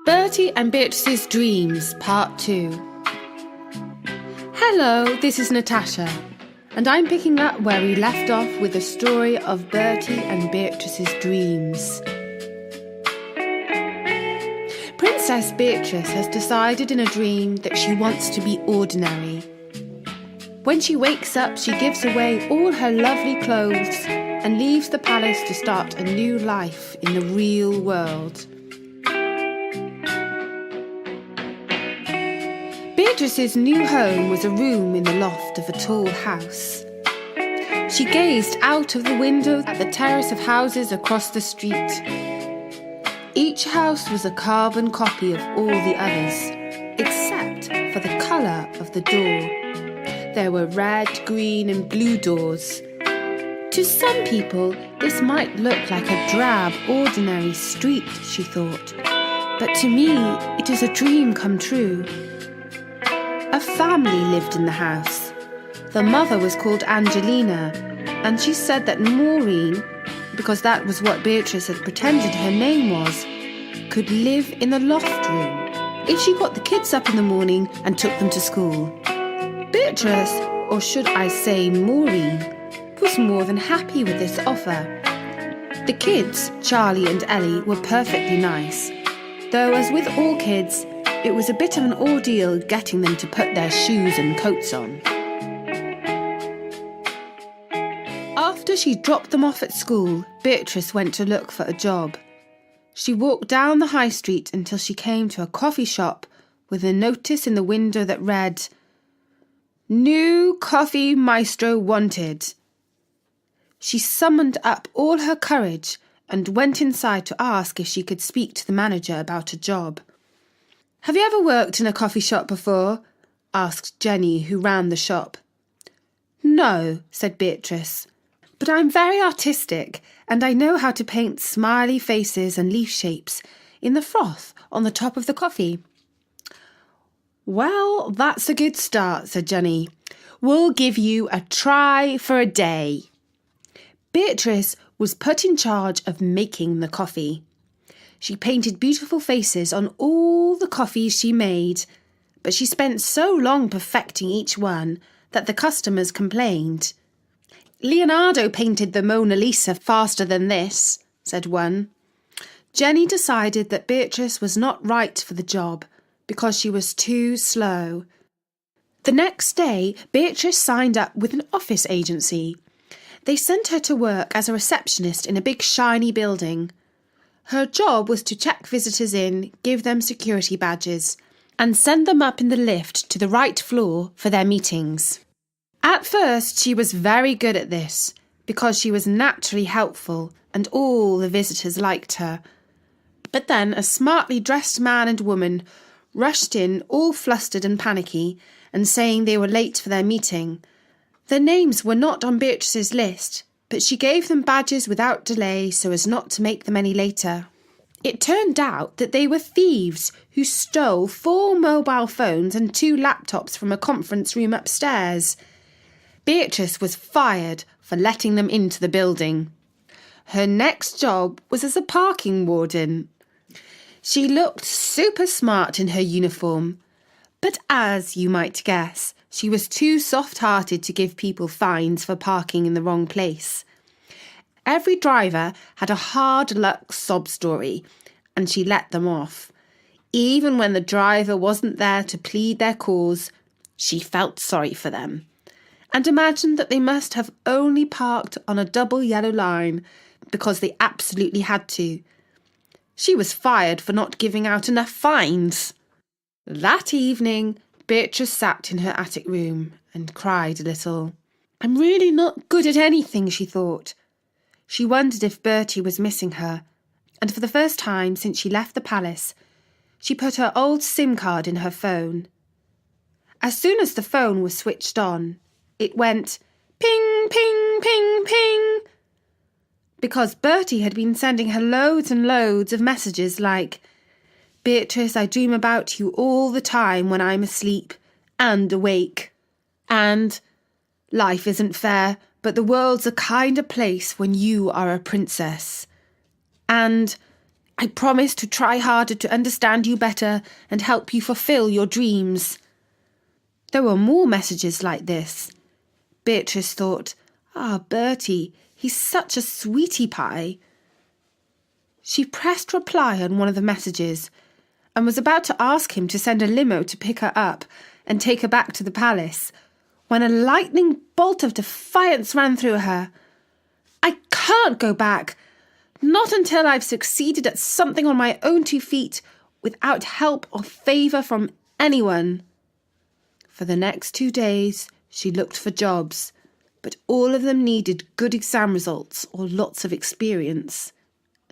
Bertie and Beatrice's Dreams, Part 2. Hello, this is Natasha, and I'm picking up where we left off with the story of Bertie and Beatrice's dreams. Princess Beatrice has decided in a dream that she wants to be ordinary. When she wakes up, she gives away all her lovely clothes and leaves the palace to start a new life in the real world. Beatrice's new home was a room in the loft of a tall house. She gazed out of the window at the terrace of houses across the street. Each house was a carbon copy of all the others, except for the colour of the door. There were red, green and blue doors. To some people, this might look like a drab, ordinary street, she thought. But to me, it is a dream come true. A family lived in the house. The mother was called Angelina, and she said that Maureen, because that was what Beatrice had pretended her name was, could live in the loft room if she got the kids up in the morning and took them to school. Beatrice, or should I say Maureen, was more than happy with this offer. The kids, Charlie and Ellie, were perfectly nice, though as with all kids, it was a bit of an ordeal getting them to put their shoes and coats on. After she dropped them off at school, Beatrice went to look for a job. She walked down the high street until she came to a coffee shop with a notice in the window that read, "New coffee maestro wanted." She summoned up all her courage and went inside to ask if she could speak to the manager about a job. "Have you ever worked in a coffee shop before?" asked Jenny, who ran the shop. "No," said Beatrice, "but I'm very artistic and I know how to paint smiley faces and leaf shapes in the froth on the top of the coffee." "Well, that's a good start," said Jenny. "We'll give you a try for a day." Beatrice was put in charge of making the coffee. She painted beautiful faces on all the coffees she made, but she spent so long perfecting each one that the customers complained. "Leonardo painted the Mona Lisa faster than this," said one. Jenny decided that Beatrice was not right for the job because she was too slow. The next day, Beatrice signed up with an office agency. They sent her to work as a receptionist in a big shiny building. Her job was to check visitors in, give them security badges, and send them up in the lift to the right floor for their meetings. At first, she was very good at this because she was naturally helpful and all the visitors liked her. But then a smartly dressed man and woman rushed in all flustered and panicky and saying they were late for their meeting. Their names were not on Beatrice's list, but she gave them badges without delay so as not to make them any later. It turned out that they were thieves who stole 4 mobile phones and 2 laptops from a conference room upstairs. Beatrice was fired for letting them into the building. Her next job was as a parking warden. She looked super smart in her uniform, but as you might guess, she was too soft-hearted to give people fines for parking in the wrong place. Every driver had a hard luck sob story, and she let them off. Even when the driver wasn't there to plead their cause, she felt sorry for them, and imagined that they must have only parked on a double yellow line because they absolutely had to. She was fired for not giving out enough fines. That evening, Beatrice sat in her attic room and cried a little. "I'm really not good at anything," she thought. She wondered if Bertie was missing her, and for the first time since she left the palace, she put her old SIM card in her phone. As soon as the phone was switched on, it went ping, ping, ping, ping, because Bertie had been sending her loads and loads of messages like, "Beatrice, I dream about you all the time when I'm asleep and awake," and "Life isn't fair, but the world's a kinder place when you are a princess," and I promise to try harder to understand you better and help you fulfill your dreams. There were more messages like this. Beatrice thought, Bertie, he's such a sweetie pie. She pressed reply on one of the messages and was about to ask him to send a limo to pick her up and take her back to the palace when a lightning bolt of defiance ran through her. I can't go back. Not until I've succeeded at something on my own 2 feet without help or favour from anyone. For the next 2 days, she looked for jobs, but all of them needed good exam results or lots of experience,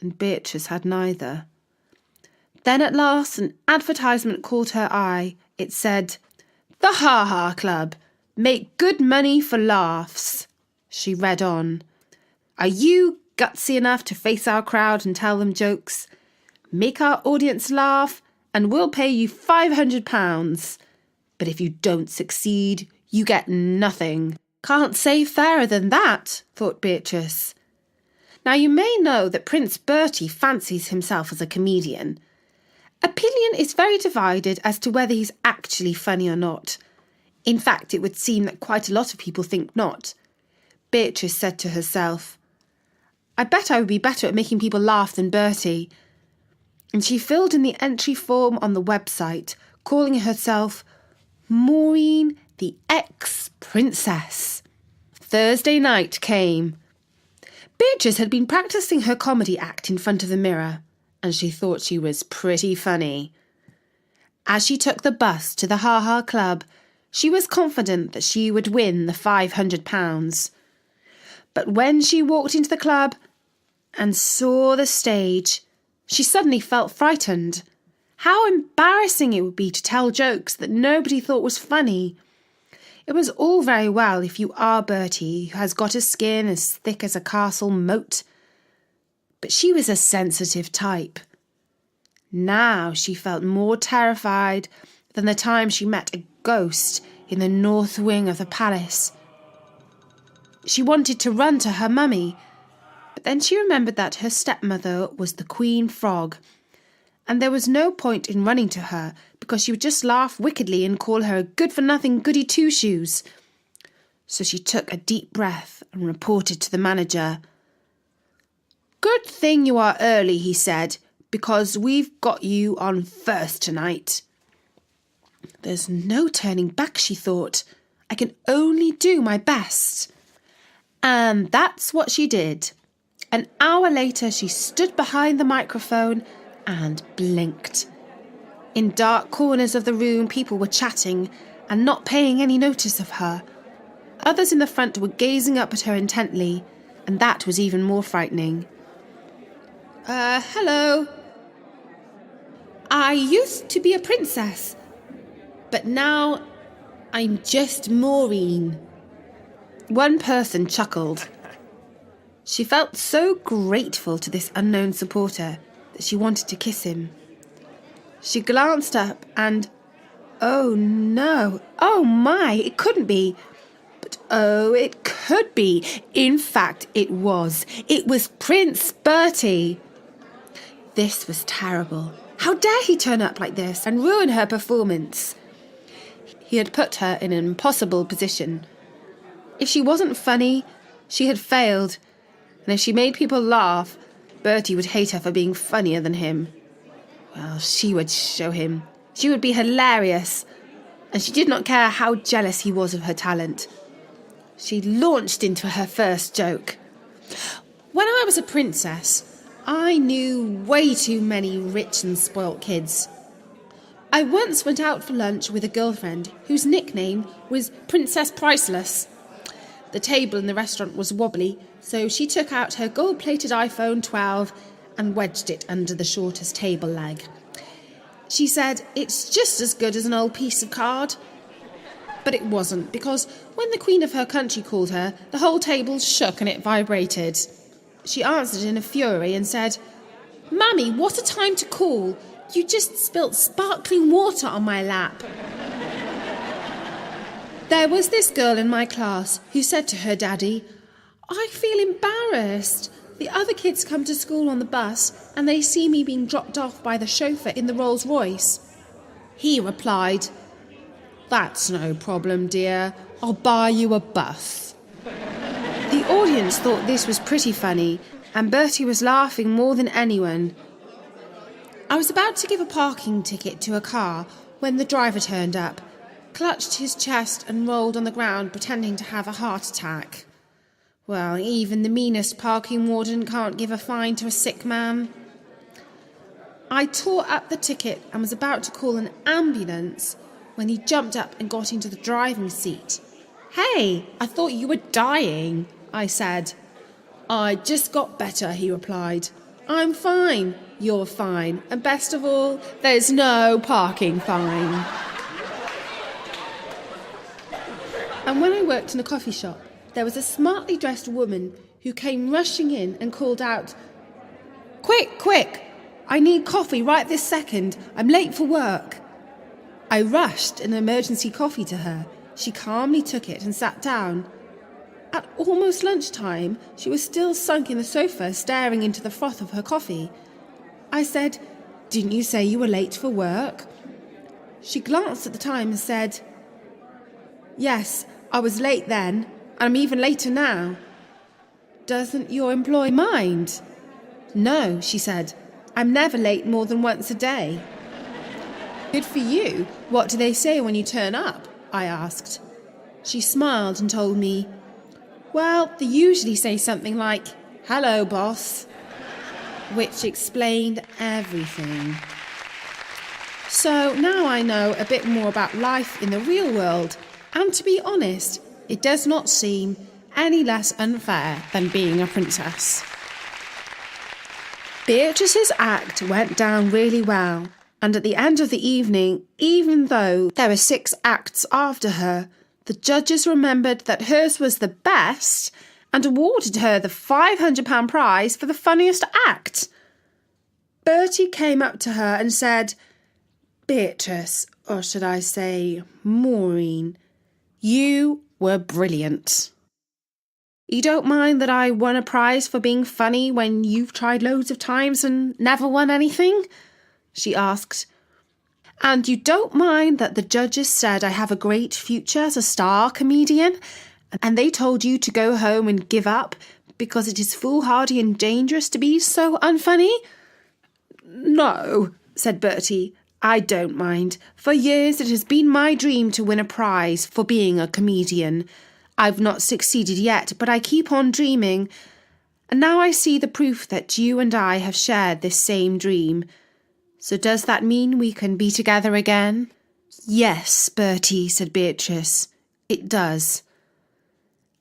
and Beatrice had neither. Then at last an advertisement caught her eye. It said, "The Ha Ha Club. Make good money for laughs." She read on. "Are you gutsy enough to face our crowd and tell them jokes? Make our audience laugh and we'll pay you £500. But if you don't succeed, you get nothing." Can't say fairer than that, thought Beatrice. Now you may know that Prince Bertie fancies himself as a comedian. Opinion is very divided as to whether he's actually funny or not. In fact, it would seem that quite a lot of people think not. Beatrice said to herself, I bet I would be better at making people laugh than Bertie. And she filled in the entry form on the website, calling herself Maureen the Ex-Princess. Thursday night came. Beatrice had been practising her comedy act in front of the mirror, and she thought she was pretty funny. As she took the bus to the Ha Ha Club, she was confident that she would win the £500. But when she walked into the club and saw the stage, she suddenly felt frightened. How embarrassing it would be to tell jokes that nobody thought was funny. It was all very well if you are Bertie, who has got a skin as thick as a castle moat. But she was a sensitive type. Now she felt more terrified than the time she met a ghost in the north wing of the palace. She wanted to run to her mummy, but then she remembered that her stepmother was the Queen Frog, and there was no point in running to her because she would just laugh wickedly and call her a good-for-nothing goody two-shoes. So she took a deep breath and reported to the manager. "Good thing you are early," he said, "because we've got you on first tonight." There's no turning back, she thought. I can only do my best. And that's what she did. An hour later, she stood behind the microphone and blinked. In dark corners of the room, people were chatting and not paying any notice of her. Others in the front were gazing up at her intently, and that was even more frightening. Hello. I used to be a princess, but now I'm just Maureen. One person chuckled. She felt so grateful to this unknown supporter that she wanted to kiss him. She glanced up and, oh no, oh my, it couldn't be. But oh, it could be. In fact, it was. It was Prince Bertie. This was terrible. How dare he turn up like this and ruin her performance? He had put her in an impossible position. If she wasn't funny, she had failed. And if she made people laugh, Bertie would hate her for being funnier than him. Well, she would show him. She would be hilarious. And she did not care how jealous he was of her talent. She launched into her first joke. When I was a princess, I knew way too many rich and spoilt kids. I once went out for lunch with a girlfriend whose nickname was Princess Priceless. The table in the restaurant was wobbly, so she took out her gold-plated iPhone 12 and wedged it under the shortest table leg. She said, "It's just as good as an old piece of card." But it wasn't, because when the Queen of her country called her, the whole table shook and it vibrated. She answered in a fury and said, "Mummy, what a time to call! You just spilt sparkling water on my lap." There was this girl in my class who said to her daddy, "I feel embarrassed. The other kids come to school on the bus and they see me being dropped off by the chauffeur in the Rolls Royce. He replied, "That's no problem, dear. I'll buy you a bus." The audience thought this was pretty funny, and Bertie was laughing more than anyone. I was about to give a parking ticket to a car when the driver turned up, clutched his chest and rolled on the ground pretending to have a heart attack. Well, even the meanest parking warden can't give a fine to a sick man. I tore up the ticket and was about to call an ambulance when he jumped up and got into the driving seat. "Hey, I thought you were dying," I said. "I just got better," he replied. "I'm fine, you're fine, and best of all, there's no parking fine." And when I worked in a coffee shop, there was a smartly dressed woman who came rushing in and called out, "Quick, quick! I need coffee right this second. I'm late for work." I rushed an emergency coffee to her. She calmly took it and sat down. At almost lunchtime, she was still sunk in the sofa, staring into the froth of her coffee. I said, "Didn't you say you were late for work?" She glanced at the time and said, "Yes, I was late then. I'm even later now." "Doesn't your employer mind?" "No," she said. "I'm never late more than once a day." "Good for you. What do they say when you turn up?" I asked. She smiled and told me, "Well, they usually say something like, 'Hello, boss,'" which explained everything. So now I know a bit more about life in the real world, and to be honest, it does not seem any less unfair than being a princess. Beatrice's act went down really well, and at the end of the evening, even though there were 6 acts after her, the judges remembered that hers was the best and awarded her the £500 prize for the funniest act. Bertie came up to her and said, "Beatrice, or should I say Maureen, you were brilliant. You don't mind that I won a prize for being funny when you've tried loads of times and never won anything?" she asked. "And you don't mind that the judges said I have a great future as a star comedian, and they told you to go home and give up because it is foolhardy and dangerous to be so unfunny?" "No," said Bertie, "I don't mind. For years it has been my dream to win a prize for being a comedian. I've not succeeded yet, but I keep on dreaming. And now I see the proof that you and I have shared this same dream. So does that mean we can be together again?" "Yes, Bertie," said Beatrice, "it does."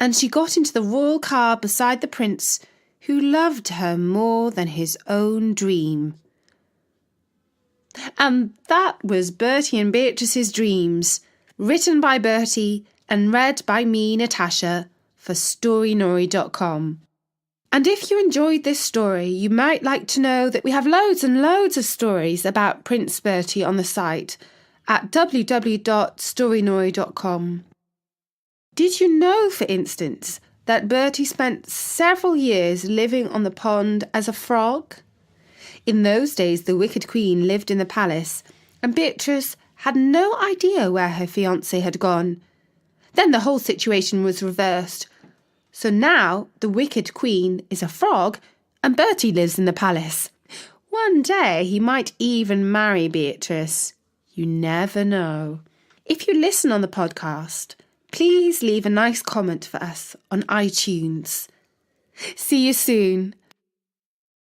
And she got into the royal car beside the prince, who loved her more than his own dream. And that was Bertie and Beatrice's Dreams, written by Bertie and read by me, Natasha, for storynori.com. And if you enjoyed this story, you might like to know that we have loads and loads of stories about Prince Bertie on the site at www.storynori.com. Did you know, for instance, that Bertie spent several years living on the pond as a frog? In those days, the Wicked Queen lived in the palace, and Beatrice had no idea where her fiancé had gone. Then the whole situation was reversed. So now the Wicked Queen is a frog and Bertie lives in the palace. One day he might even marry Beatrice. You never know. If you listen on the podcast, please leave a nice comment for us on iTunes. See you soon.